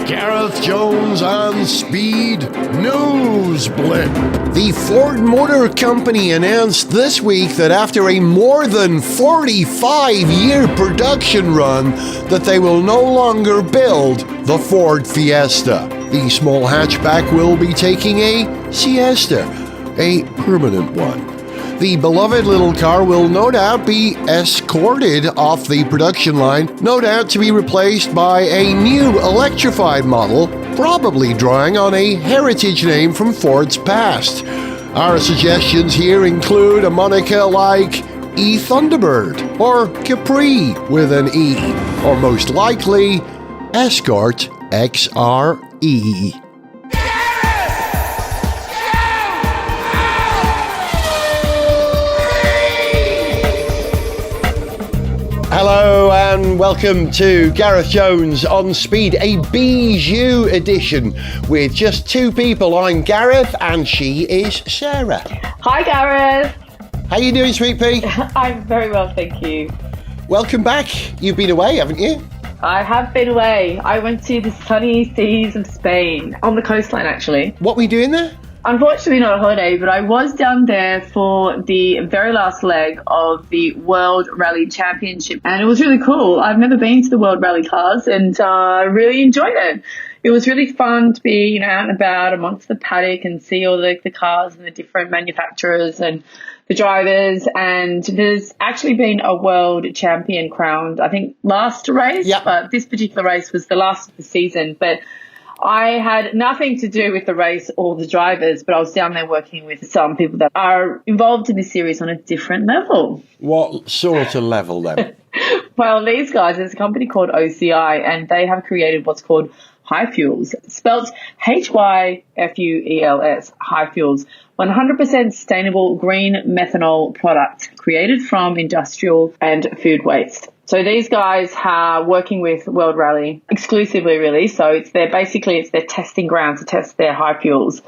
Gareth Jones on Speed News Blip. The Ford Motor Company announced this week that after a more than 45-year production run, that they will no longer build the Ford Fiesta. The small hatchback will be taking a siesta, a permanent one. The beloved little car will no doubt be escorted off the production line, no doubt to be replaced by a new electrified model, probably drawing on a heritage name from Ford's past. Our suggestions here include a moniker like E-Thunderbird or Capri with an E, or most likely Escort XRE. Hello and welcome to Gareth Jones on Speed, a Bijou edition with just two people. I'm Gareth and she is Sarah. Hi Gareth. How you doing, sweet pea? I'm very well, thank you. Welcome back. You've been away, haven't you? I have been away. I went to the sunny seas of Spain, on the coastline actually. What were you doing there? Unfortunately not a holiday, but I was down there for the very last leg of the World Rally Championship, and it was really cool. I've never been to the World Rally Cars, and I really enjoyed it. It was really fun to be, out and about amongst the paddock and see all the cars and the different manufacturers and the drivers. And there's actually been a world champion crowned, I think, last race. Yep. But this particular race was the last of the season. But I had nothing to do with the race or the drivers, but I was down there working with some people that are involved in this series on a different level. What sort of level then? Well, these guys, there's a company called OCI, and they have created what's called HyFuels, spelled HyFuels, HyFuels, 100% sustainable green methanol product created from industrial and food waste. So these guys are working with World Rally exclusively, really. So it's their testing ground to test their HyFuels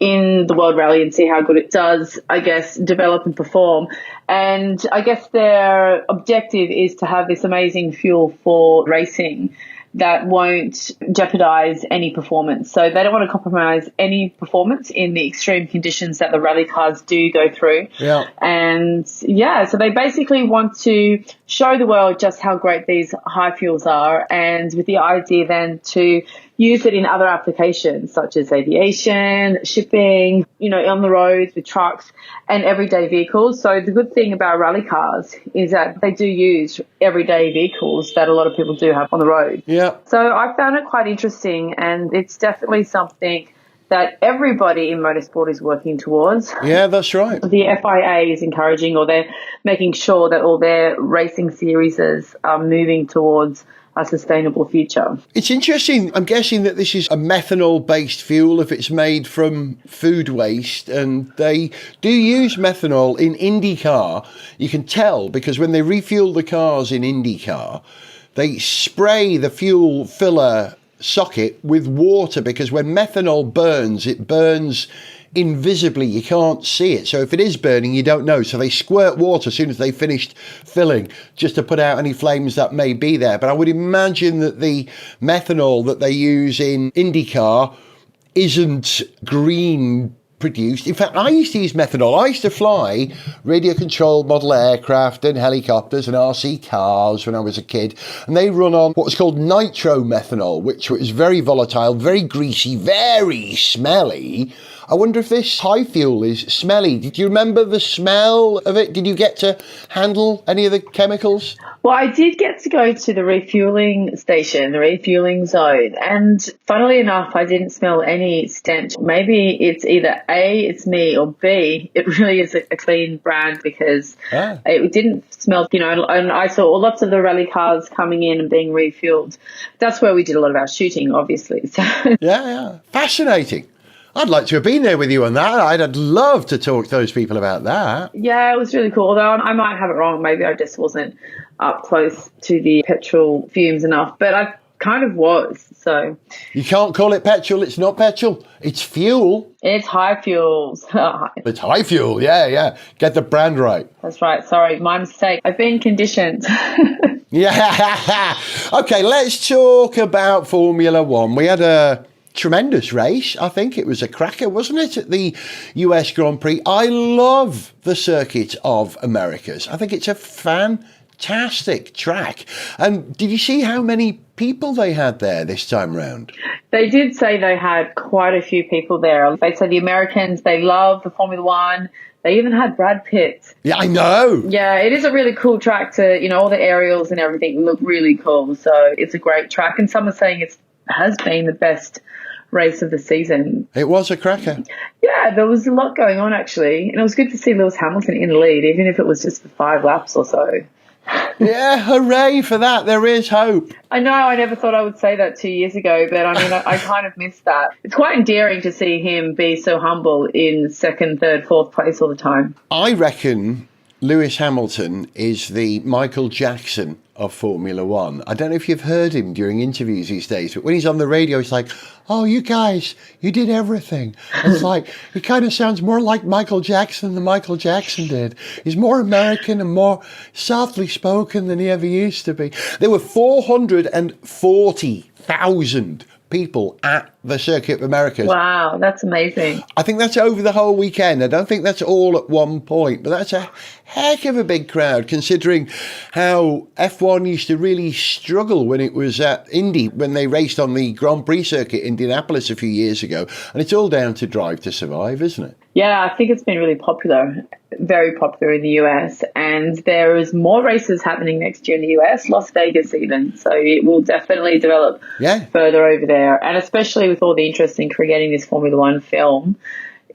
in the World Rally and see how good it does, I guess, develop and perform. And I guess their objective is to have this amazing fuel for racing that won't jeopardize any performance. So they don't want to compromise any performance in the extreme conditions that the rally cars do go through. Yeah. And so they basically want to show the world just how great these HyFuels are, and with the idea then to use it in other applications such as aviation, shipping, on the roads with trucks and everyday vehicles. So the good thing about rally cars is that they do use everyday vehicles that a lot of people do have on the road. Yeah. So I found it quite interesting, and it's definitely something that everybody in motorsport is working towards. Yeah, that's right. The FIA is encouraging, or they're making sure that all their racing series are moving towards a sustainable future. It's interesting. I'm guessing that this is a methanol-based fuel if it's made from food waste, and they do use methanol in IndyCar. You can tell because when they refuel the cars in IndyCar, they spray the fuel filler socket with water, because when methanol burns, it burns invisibly. You can't see it. So if it is burning, you don't know. So they squirt water as soon as they finished filling, just to put out any flames that may be there. But I would imagine that the methanol that they use in IndyCar isn't green produced. In fact, I used to use methanol. I used to fly radio-controlled model aircraft and helicopters and RC cars when I was a kid, and they run on what was called nitromethanol, which was very volatile, very greasy, very smelly. I wonder if this HyFuel is smelly. Did you remember the smell of it? Did you get to handle any of the chemicals? Well, I did get to go to the refueling station, the refueling zone, and funnily enough, I didn't smell any stench. Maybe it's either A, it's me, or B, it really is a clean brand, because it didn't smell, and I saw lots of the rally cars coming in and being refueled. That's where we did a lot of our shooting, obviously. So. Yeah. Fascinating. I'd like to have been there with you on that. I'd love to talk to those people about that. Yeah, it was really cool. Although I might have it wrong. Maybe I just wasn't up close to the petrol fumes enough. But I kind of was. So you can't call it petrol. It's not petrol. It's fuel. it's HyFuels. It's HyFuel. Yeah. Get the brand right. That's right. Sorry, my mistake. I've been conditioned. Yeah. Okay, let's talk about Formula One. We had a tremendous race. I think it was a cracker, wasn't it, at the US Grand Prix? I love the Circuit of Americas. I think it's a fantastic track. And did you see how many people they had there this time round? They did say they had quite a few people there. They said the Americans, they love the Formula One. They even had Brad Pitt. Yeah, I know. Yeah, it is a really cool track to, all the aerials and everything look really cool. So it's a great track. And some are saying it has been the best race of the season. It was a cracker. Yeah, there was a lot going on, actually. And it was good to see Lewis Hamilton in the lead, even if it was just for 5 laps or so. Yeah, hooray for that. There is hope. I know, I never thought I would say that 2 years ago, but I mean, I kind of missed that. It's quite endearing to see him be so humble in 2nd, 3rd, 4th place all the time. I reckon Lewis Hamilton is the Michael Jackson of Formula One. I don't know if you've heard him during interviews these days, but when he's on the radio, he's like, oh, you guys, you did everything. It's like, he kind of sounds more like Michael Jackson than Michael Jackson did. He's more American and more softly spoken than he ever used to be. There were 440,000 people at the Circuit of Americas. Wow, that's amazing. I think that's over the whole weekend. I don't think that's all at one point, but that's a heck of a big crowd considering how F1 used to really struggle when it was at Indy, when they raced on the Grand Prix circuit in Indianapolis a few years ago. And it's all down to Drive to Survive, isn't it? Yeah, I think it's been really popular, very popular in the US. And there is more races happening next year in the US, Las Vegas even. So it will definitely develop further over there. And especially with all the interest in creating this Formula One film.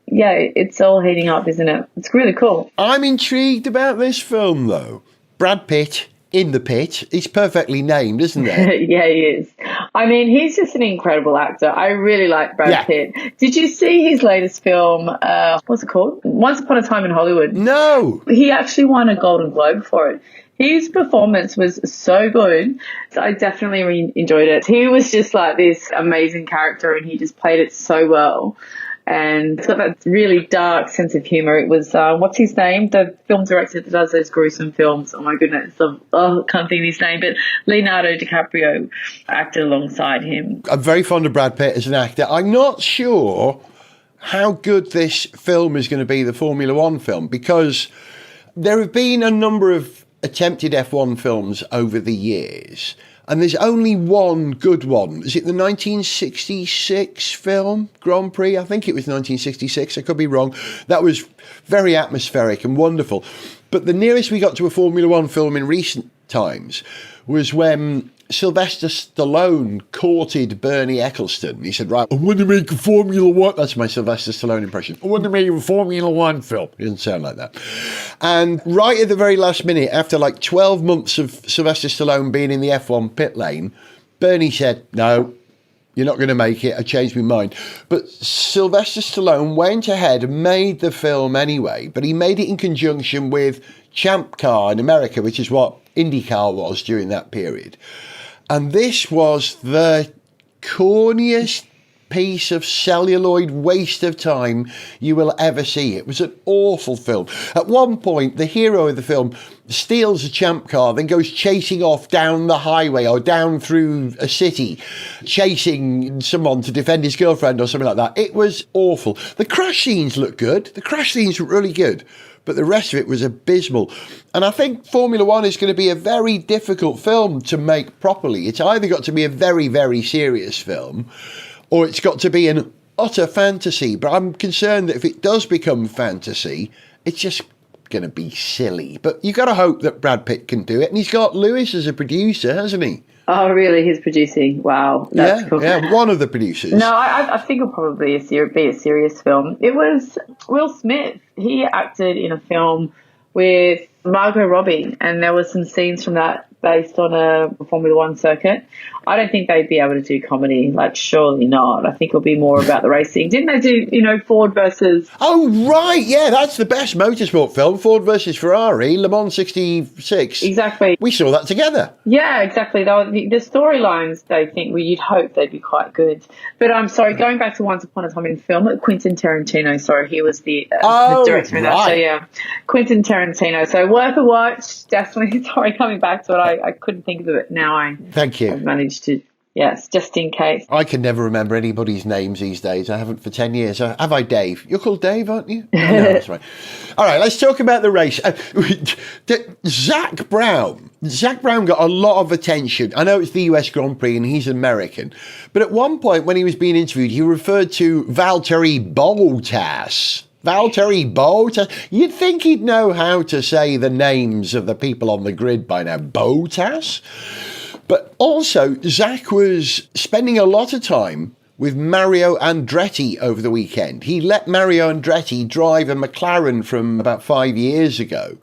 Yeah, it's all heating up, isn't it? It's really cool. I'm intrigued about this film, though. Brad Pitt in the pit. He's perfectly named, isn't he? Yeah, he is. I mean, he's just an incredible actor. I really like Brad Pitt. Did you see his latest film? What's it called? Once Upon a Time in Hollywood. No. He actually won a Golden Globe for it. His performance was so good. I definitely enjoyed it. He was just like this amazing character and he just played it so well. And it's got that really dark sense of humour. It was, what's his name? The film director that does those gruesome films. Oh, my goodness. I can't think of his name. But Leonardo DiCaprio acted alongside him. I'm very fond of Brad Pitt as an actor. I'm not sure how good this film is going to be, the Formula One film, because there have been a number of attempted F1 films over the years. And there's only one good one. Is it the 1966 film, Grand Prix? I think it was 1966. I could be wrong. That was very atmospheric and wonderful. But the nearest we got to a Formula One film in recent times was when Sylvester Stallone courted Bernie Ecclestone. He said, right, I want to make a Formula One. That's my Sylvester Stallone impression. I want to make a Formula One film. It doesn't sound like that. And right at the very last minute, after like 12 months of Sylvester Stallone being in the F1 pit lane, Bernie said, no, you're not going to make it. I changed my mind. But Sylvester Stallone went ahead and made the film anyway, but he made it in conjunction with Champ Car in America, which is what IndyCar was during that period. And this was the corniest piece of celluloid waste of time you will ever see. It was an awful film. At one point, the hero of the film steals a Champ Car, then goes chasing off down the highway or down through a city, chasing someone to defend his girlfriend or something like that. It was awful. The crash scenes looked good. The crash scenes were really good. But the rest of it was abysmal. And I think Formula One is going to be a very difficult film to make properly. It's either got to be a very, very serious film, or it's got to be an utter fantasy. But I'm concerned that if it does become fantasy, it's just going to be silly. But you've got to hope that Brad Pitt can do it. And he's got Lewis as a producer, hasn't he? Oh, really? He's producing? Wow. That's cool. Yeah, one of the producers. No, I think it'll probably be a serious film. It was Will Smith. He acted in a film with Margot Robbie, and there were some scenes from that based on a Formula One circuit. I don't think they'd be able to do comedy. Like, surely not. I think it'll be more about the racing. Didn't they do, Ford versus... Oh, right. Yeah, that's the best motorsport film. Ford versus Ferrari, Le Mans 66. Exactly. We saw that together. Yeah, exactly. The storylines, they think, you'd hope they'd be quite good. But I'm sorry, going back to Once Upon a Time in Film, Quentin Tarantino, sorry, he was the director of that. So, yeah, Quentin Tarantino. So, worth a watch, definitely. Sorry, coming back to it, I couldn't think of it now. Thank you. I've managed to, yes, just in case. I can never remember anybody's names these days. I haven't for 10 years. Have I, Dave? You're called Dave, aren't you? No, that's right. All right, let's talk about the race. Zach Brown. Zach Brown got a lot of attention. I know it's the US Grand Prix and he's American. But at one point when he was being interviewed, he referred to Valtteri Bottas. Valtteri Bottas. You'd think he'd know how to say the names of the people on the grid by now. Bottas? But also, Zach was spending a lot of time with Mario Andretti over the weekend. He let Mario Andretti drive a McLaren from about 5 years ago.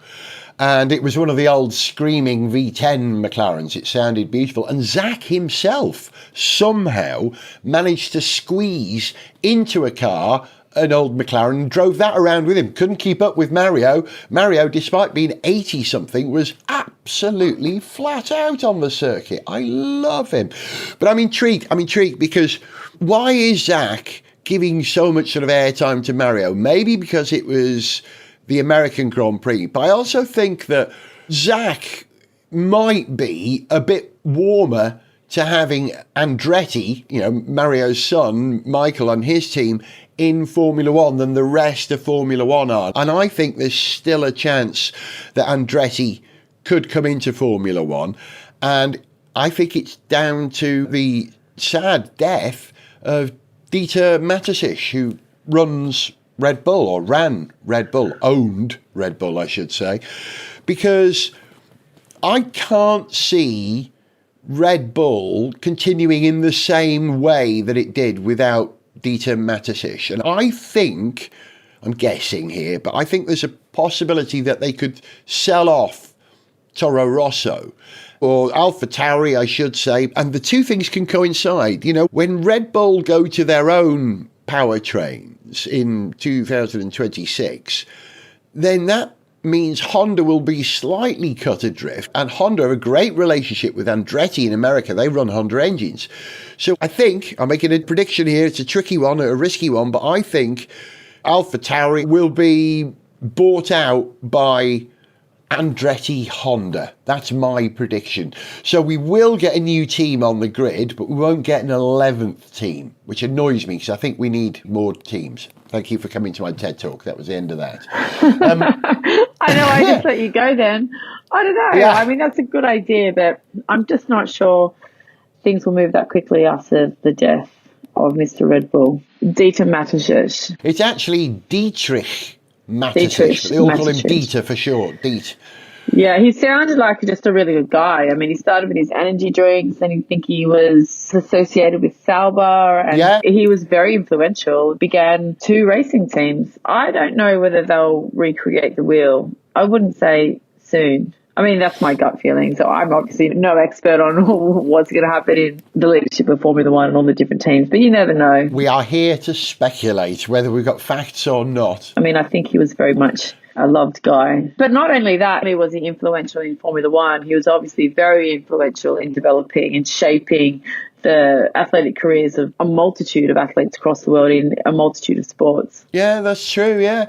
And it was one of the old screaming V10 McLarens. It sounded beautiful. And Zach himself somehow managed to squeeze into a car, an old McLaren, and drove that around with him. Couldn't keep up with Mario. Mario, despite being 80-something, was absolutely flat out on the circuit. I love him. But I'm intrigued because why is Zach giving so much sort of airtime to Mario? Maybe because it was the American Grand Prix. But I also think that Zach might be a bit warmer to having Andretti, Mario's son, Michael, and his team in Formula One than the rest of Formula One are. And I think there's still a chance that Andretti could come into Formula One. And I think it's down to the sad death of Dietrich Mateschitz, who runs Red Bull, or ran Red Bull, owned Red Bull, I should say, because I can't see Red Bull continuing in the same way that it did without Dietrich Mateschitz. And I think, I'm guessing here, but I think there's a possibility that they could sell off Toro Rosso, or AlphaTauri, I should say, and the two things can coincide. When Red Bull go to their own powertrains in 2026, then that means Honda will be slightly cut adrift, and Honda have a great relationship with Andretti in America. They run Honda engines. So I think, I'm making a prediction here, it's a tricky one, a risky one, but I think AlphaTauri will be bought out by Andretti Honda. That's my prediction. So we will get a new team on the grid, but we won't get an 11th team, which annoys me because I think we need more teams. Thank you for coming to my TED Talk. That was the end of that. I know, I just let you go then. I don't know. Yeah. I mean, that's a good idea, but I'm just not sure things will move that quickly after the death of Mr. Red Bull. Dietrich Mateschitz. It's actually Dietrich Mateschitz. They all call him Dieter for short. Diet. Yeah, he sounded like just a really good guy. I mean, he started with his energy drinks, and I think he was associated with Sauber, and he was very influential. Began 2 racing teams. I don't know whether they'll recreate the wheel. I wouldn't say soon. I mean, that's my gut feeling. So I'm obviously no expert on what's going to happen in the leadership of Formula One and all the different teams, but you never know. We are here to speculate whether we've got facts or not. I mean, I think he was very much a loved guy. But not only that, was he influential in Formula One, he was obviously very influential in developing and shaping the athletic careers of a multitude of athletes across the world in a multitude of sports. Yeah, that's true, yeah.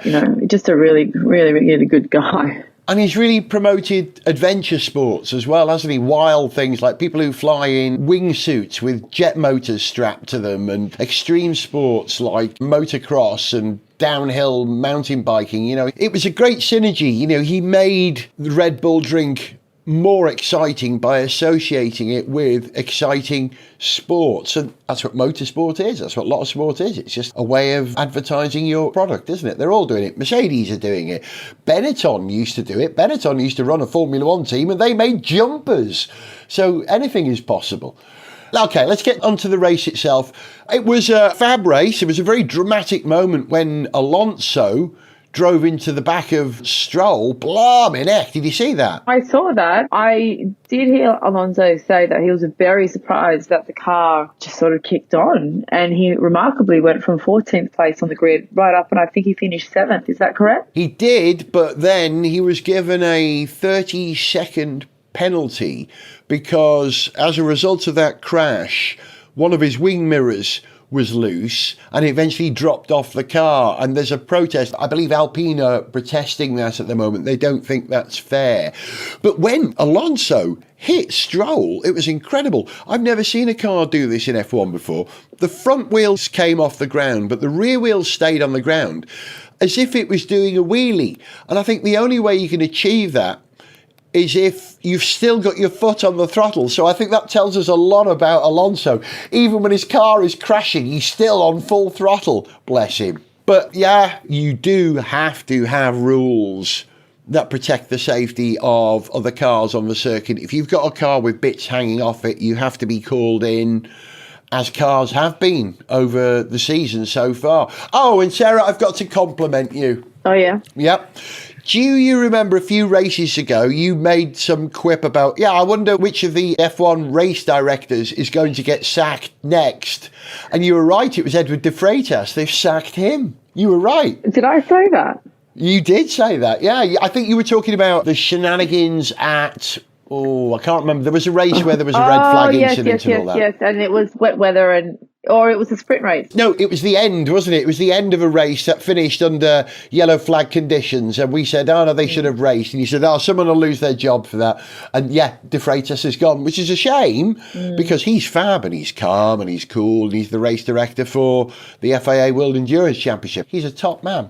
Just a really, really, really good guy. And he's really promoted adventure sports as well, hasn't he? Wild things like people who fly in wingsuits with jet motors strapped to them, and extreme sports like motocross and downhill mountain biking. It was a great synergy. He made the Red Bull drink more exciting by associating it with exciting sports. And that's what motorsport is. That's what a lot of sport is. It's just a way of advertising your product, isn't it? They're all doing it. Mercedes are doing it. Benetton used to do it. Benetton used to run a Formula One team and they made jumpers. So anything is possible. Okay, let's get onto the race itself. It was a fab race. It was a very dramatic moment when Alonso drove into the back of Stroll. Blimey heck, did you see that? I saw that. I did hear Alonso say that he was very surprised that the car just sort of kicked on, and he remarkably went from 14th place on the grid right up, and I think he finished 7th. Is that correct? He did, but then he was given a 30-second penalty because as a result of that crash, one of his wing mirrors was loose and eventually dropped off the car, and there's a protest. I believe Alpine are protesting that at the moment. They don't think that's fair. But when Alonso hit Stroll, it was incredible. I've never seen a car do this in F1 before. The front wheels came off the ground, but the rear wheels stayed on the ground as if it was doing a wheelie. And I think the only way you can achieve that is if you've still got your foot on the throttle. So I think that tells us a lot about Alonso. Even when his car is crashing, he's still on full throttle, bless him. But yeah, you do have to have rules that protect the safety of other cars on the circuit. If you've got a car with bits hanging off it, you have to be called in, as cars have been over the season so far. Oh, and Sarah, I've got to compliment you. Oh, yeah? Yep. Do you remember a few races ago, you made some quip about, I wonder which of the F1 race directors is going to get sacked next? And you were right, it was Edward de Freitas. They've sacked him. You were right. Did I say that? You did say that, yeah. I think you were talking about the shenanigans at... Oh, I can't remember. There was a race where there was a red flag incident and all that. Yes, and it was wet weather or it was a sprint race. No, it was the end, wasn't it? It was the end of a race that finished under yellow flag conditions. And we said, oh, no, they should have raced. And he said, oh, someone will lose their job for that. And yeah, De Freitas is gone, which is a shame because he's fab and he's calm and he's cool. And he's the race director for the FIA World Endurance Championship. He's a top man.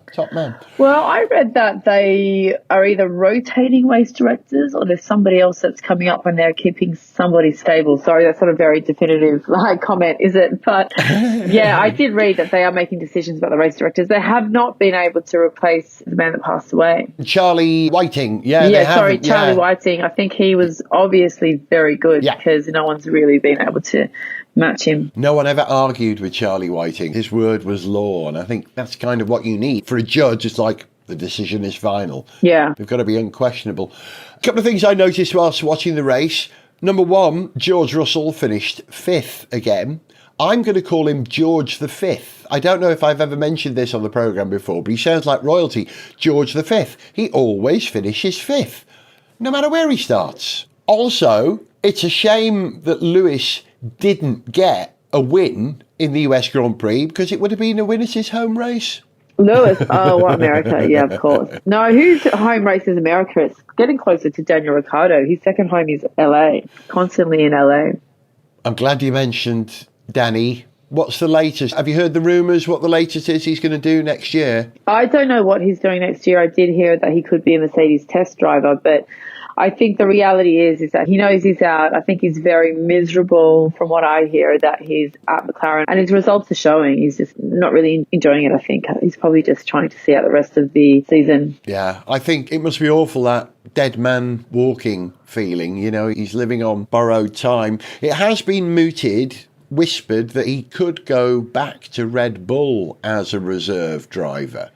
Well, I read that they are either rotating race directors or there's somebody else that's coming up and they're keeping somebody stable. Sorry, that's not a very definitive comment, is it? But yeah, I did read that they are making decisions about the race directors. They have not been able to replace the man that passed away. Charlie Whiting. Charlie Whiting. I think he was obviously very good because no one's really been able to match him. No one ever argued with Charlie Whiting. His word was law, and I think that's kind of what you need. For a judge, it's like the decision is final. Yeah. They've got to be unquestionable. A couple of things I noticed whilst watching the race. Number one, George Russell finished 5th again. I'm going to call him George the Fifth. I don't know if I've ever mentioned this on the programme before, but he sounds like royalty. George the Fifth. He always finishes 5th, no matter where he starts. Also, it's a shame that Lewis didn't get a win in the US Grand Prix because it would have been a win at his home race. Lewis, America, yeah, of course. No, whose home race is America? It's getting closer to Daniel Ricciardo. His second home is LA, constantly in LA. I'm glad you mentioned Danny. What's the latest? Have you heard the rumours what the latest is he's going to do next year? I don't know what he's doing next year. I did hear that he could be a Mercedes test driver, but I think the reality is that he knows he's out. I think he's very miserable from what I hear that he's at McLaren and his results are showing. He's just not really enjoying it, I think. He's probably just trying to see out the rest of the season. Yeah, I think it must be awful, that dead man walking feeling. You know, he's living on borrowed time. It has been whispered that he could go back to Red Bull as a reserve driver.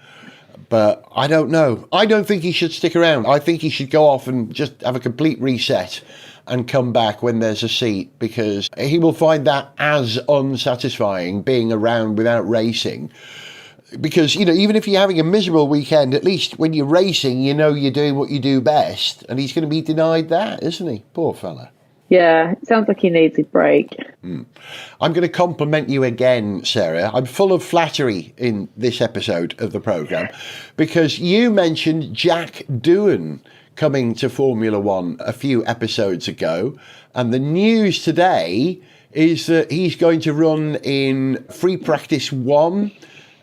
But I don't know. I don't think he should stick around. I think he should go off and just have a complete reset and come back when there's a seat, because he will find that as unsatisfying being around without racing. Because, you know, even if you're having a miserable weekend, at least when you're racing, you know you're doing what you do best. And he's going to be denied that, isn't he? Poor fella. Yeah, it sounds like he needs a break. I'm going to compliment you again, Sarah. I'm full of flattery in this episode of the programme because you mentioned Jack Doohan coming to Formula One a few episodes ago. And the news today is that he's going to run in Free Practice 1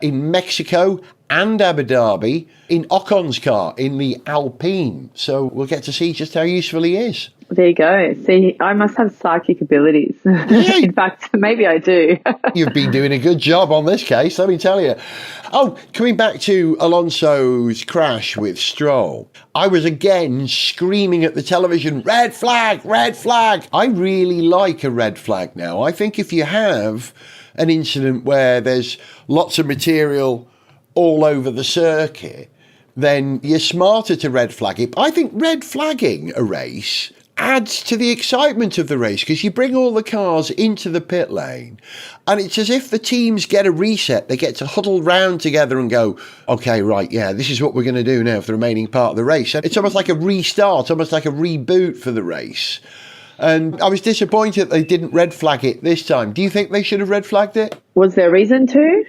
in Mexico and Abu Dhabi in Ocon's car in the Alpine. So we'll get to see just how useful he is. There you go. See, I must have psychic abilities. In fact, maybe I do. You've been doing a good job on this case, let me tell you. Oh, coming back to Alonso's crash with Stroll, I was again screaming at the television, red flag, red flag. I really like a red flag now. I think if you have an incident where there's lots of material all over the circuit, then you're smarter to red flag it. But I think red flagging a race adds to the excitement of the race, because you bring all the cars into the pit lane and it's as if the teams get a reset. They get to huddle round together and go, okay, right, yeah, this is what we're going to do now for the remaining part of the race. And it's almost like a restart, almost like a reboot for the race. And I was disappointed they didn't red flag it this time. Do you think they should have red flagged it? Was there reason to?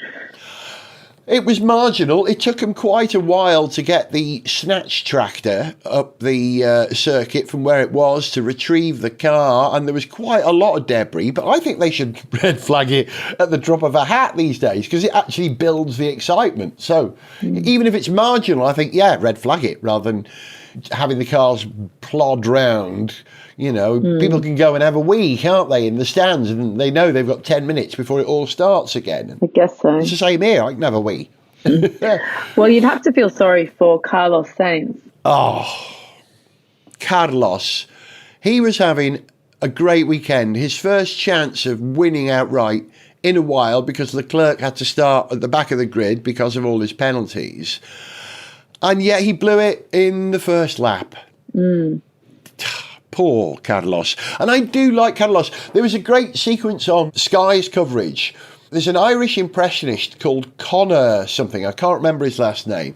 It was marginal. It took them quite a while to get the snatch tractor up the circuit from where it was to retrieve the car, and there was quite a lot of debris. But I think they should red flag it at the drop of a hat these days, because it actually builds the excitement. So even if it's marginal, I think, yeah, red flag it rather than having the cars plod round. You know, people can go and have a wee, can't they, in the stands, and they know they've got 10 minutes before it all starts again. I guess so. It's the same here. I can have a wee. Well, you'd have to feel sorry for Carlos Sainz. Oh, Carlos. He was having a great weekend. His first chance of winning outright in a while, because Leclerc had to start at the back of the grid because of all his penalties. And yet he blew it in the first lap. Poor Carlos. And I do like Carlos. There was a great sequence on Sky's coverage. There's an Irish impressionist called Connor something. I can't remember his last name.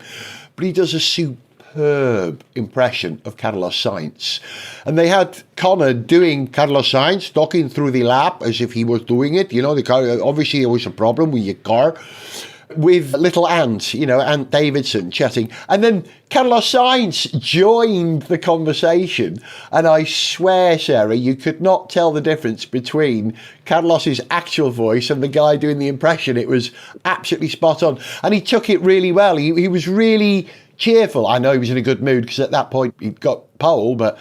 But he does a superb impression of Carlos Sainz. And they had Connor doing Carlos Sainz, talking through the lap as if he was doing it. You know, the car, obviously there was a problem with your car. With little Ant, you know, Ant Davidson chatting. And then Carlos Sainz joined the conversation. And I swear, Sarah, you could not tell the difference between Carlos's actual voice and the guy doing the impression. It was absolutely spot on. And he took it really well. He was really cheerful. I know he was in a good mood because at that point he'd got pole, but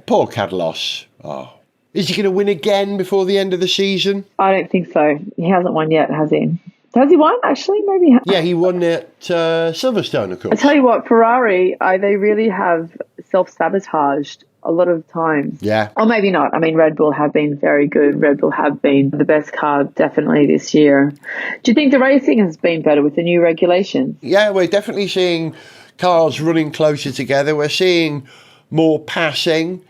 poor Carlos. Oh. Is he going to win again before the end of the season? I don't think so. He hasn't won yet, has he? Has he won, actually? Maybe. Yeah, he won at Silverstone, of course. I tell you what, Ferrari, they really have self-sabotaged a lot of times. Yeah. Or maybe not. I mean, Red Bull have been very good. Red Bull have been the best car definitely this year. Do you think the racing has been better with the new regulations? Yeah, we're definitely seeing cars running closer together. We're seeing more passing.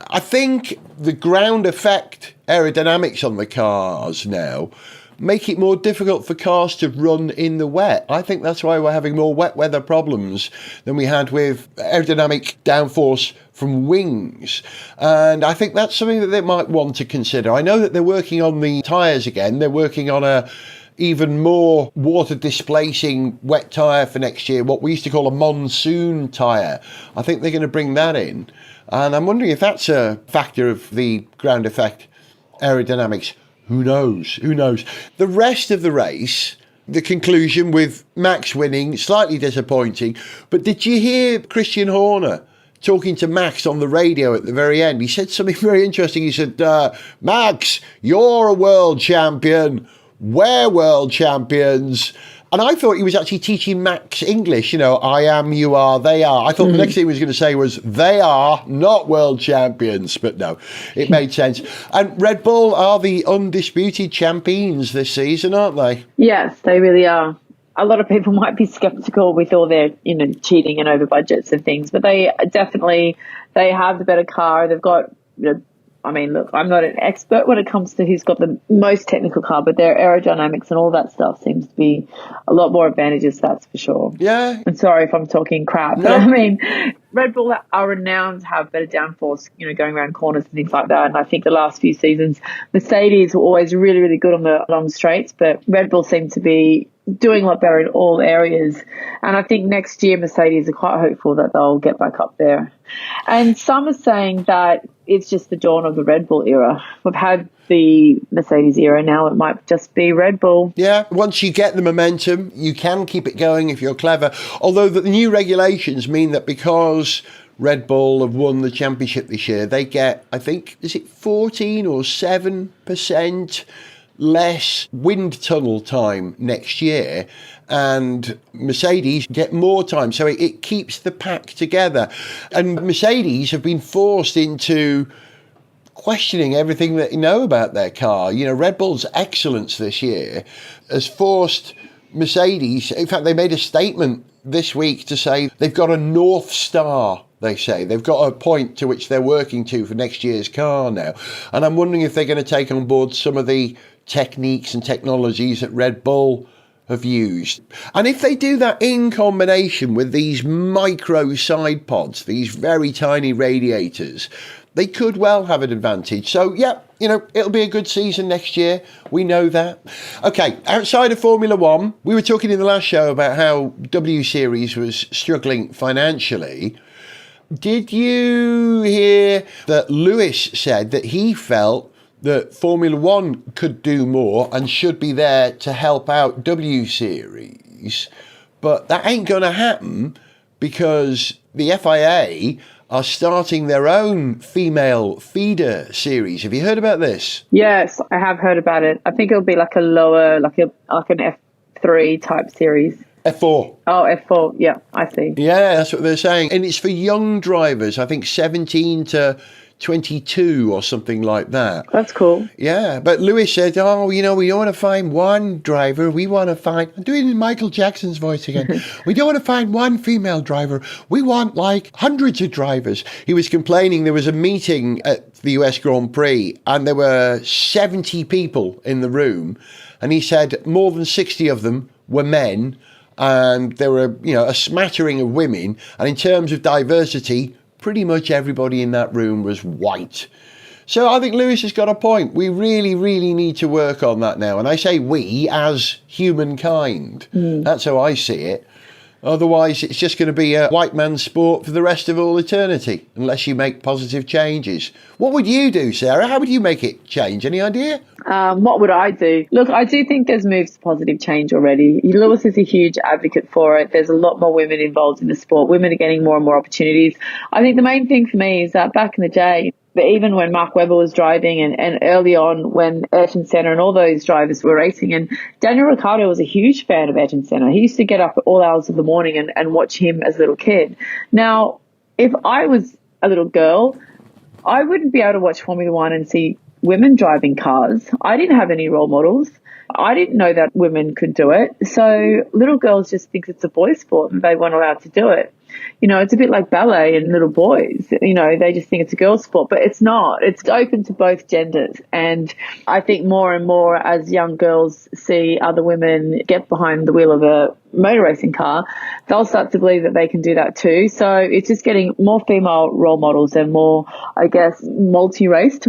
I think the ground effect aerodynamics on the cars now make it more difficult for cars to run in the wet. I think that's why we're having more wet weather problems than we had with aerodynamic downforce from wings. And I think that's something that they might want to consider. I know that they're working on the tyres again. They're working on a even more water displacing wet tyre for next year, what we used to call a monsoon tyre. I think they're going to bring that in. And I'm wondering if that's a factor of the ground effect aerodynamics. Who knows? Who knows? The rest of the race, the conclusion with Max winning, slightly disappointing. But did you hear Christian Horner talking to Max on the radio at the very end? He said something very interesting. He said, Max, you're a world champion. We're world champions. And I thought he was actually teaching Max English. You know, I am, you are, they are. I thought the next thing he was going to say was, they are not world champions. But no, it made sense. And Red Bull are the undisputed champions this season, aren't they? Yes, they really are. A lot of people might be sceptical with all their, cheating and over budgets and things, but they definitely, they have the better car. They've got, I mean, look, I'm not an expert when it comes to who's got the most technical car, but their aerodynamics and all that stuff seems to be a lot more advantageous, that's for sure. Yeah. I'm sorry if I'm talking crap, but I mean, Red Bull are renowned to have better downforce, going around corners and things like that. And I think the last few seasons, Mercedes were always really, really good on the long straights, but Red Bull seem to be doing a lot better in all areas. And I think next year Mercedes are quite hopeful that they'll get back up there. And some are saying that it's just the dawn of the Red Bull era. We've had the Mercedes era, now it might just be Red Bull. Yeah, once you get the momentum, you can keep it going if you're clever. Although the new regulations mean that because Red Bull have won the championship this year, they get, I think, is it 14 or 7% less wind tunnel time next year, and Mercedes get more time, so it keeps the pack together. And Mercedes have been forced into questioning everything that you know about their car. Red Bull's excellence this year has forced Mercedes, in fact they made a statement this week to say they've got a North Star. They say they've got a point to which they're working to for next year's car now. And I'm wondering if they're going to take on board some of the techniques and technologies that Red Bull have used. And if they do that in combination with these micro side pods, these very tiny radiators, they could well have an advantage. So, yeah, it'll be a good season next year. We know that. Okay, outside of Formula One, we were talking in the last show about how W Series was struggling financially. Did you hear that Lewis said that he felt that Formula One could do more and should be there to help out W Series? But that ain't going to happen because the FIA are starting their own female feeder series. Have you heard about this? Yes, I have heard about it. I think it'll be like a lower, like an F3 type series. F4. Oh, F4. Yeah, I see. Yeah, that's what they're saying. And it's for young drivers, I think 17 to 22 or something like that. That's cool. Yeah, but Lewis said, we don't want to find one driver. We want to find, I'm doing it in Michael Jackson's voice again. We don't want to find one female driver. We want like hundreds of drivers. He was complaining there was a meeting at the US Grand Prix and there were 70 people in the room. And he said more than 60 of them were men. And there were, a smattering of women. And in terms of diversity, pretty much everybody in that room was white. So I think Lewis has got a point. We really, really need to work on that now. And I say we as humankind. That's how I see it. Otherwise, it's just going to be a white man's sport for the rest of all eternity, unless you make positive changes. What would you do, Sarah? How would you make it change? Any idea? What would I do? Look, I do think there's moves to positive change already. Lewis is a huge advocate for it. There's a lot more women involved in the sport. Women are getting more and more opportunities. I think the main thing for me is that back in the day, but even when Mark Webber was driving and early on when Ayrton Senna and all those drivers were racing, and Daniel Ricciardo was a huge fan of Ayrton Senna. He used to get up at all hours of the morning and watch him as a little kid. Now, if I was a little girl, I wouldn't be able to watch Formula One and see women driving cars. I didn't have any role models. I didn't know that women could do it. So little girls just think it's a boys' sport and they weren't allowed to do it. It's a bit like ballet and little boys. They just think it's a girls' sport, but it's not. It's open to both genders. And I think more and more as young girls see other women get behind the wheel of a motor racing car, they'll start to believe that they can do that too. So it's just getting more female role models and more, multi-raced,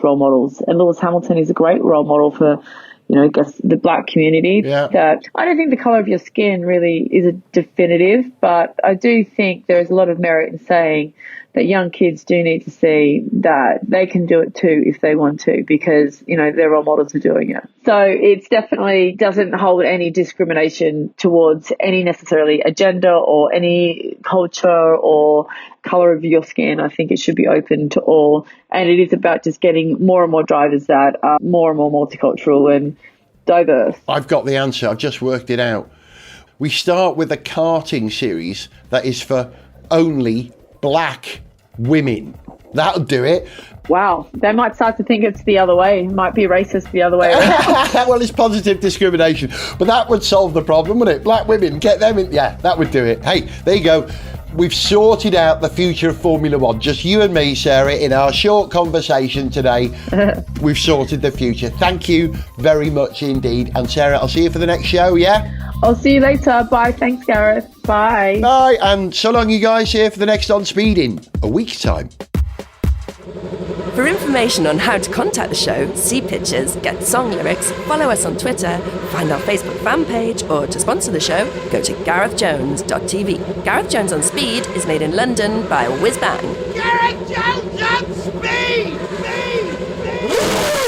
role models. And Lewis Hamilton is a great role model for the black community. Yeah. That I don't think the colour of your skin really is a definitive, but I do think there is a lot of merit in saying that young kids do need to see that they can do it too if they want to, because, their role models are doing it. So it definitely doesn't hold any discrimination towards any necessarily agenda or any culture or colour of your skin. I think it should be open to all. And it is about just getting more and more drivers that are more and more multicultural and diverse. I've got the answer. I've just worked it out. We start with a karting series that is for only black women. That'll do it. Wow. They might start to think it's the other way. It might be racist the other way around. Well, it's positive discrimination. But that would solve the problem, wouldn't it? Black women, get them in. Yeah, that would do it. Hey, there you go. We've sorted out the future of Formula One. Just you and me, Sarah, in our short conversation today. We've sorted the future. Thank you very much indeed. And Sarah, I'll see you for the next show, yeah? I'll see you later. Bye. Thanks, Gareth. Bye. Bye. And so long, you guys, here for the next On Speed in a week's time. For information on how to contact the show, see pictures, get song lyrics, follow us on Twitter, find our Facebook fan page, or to sponsor the show, go to garethjones.tv. Gareth Jones on Speed is made in London by Whiz Bang. Gareth Jones on Speed! Speed!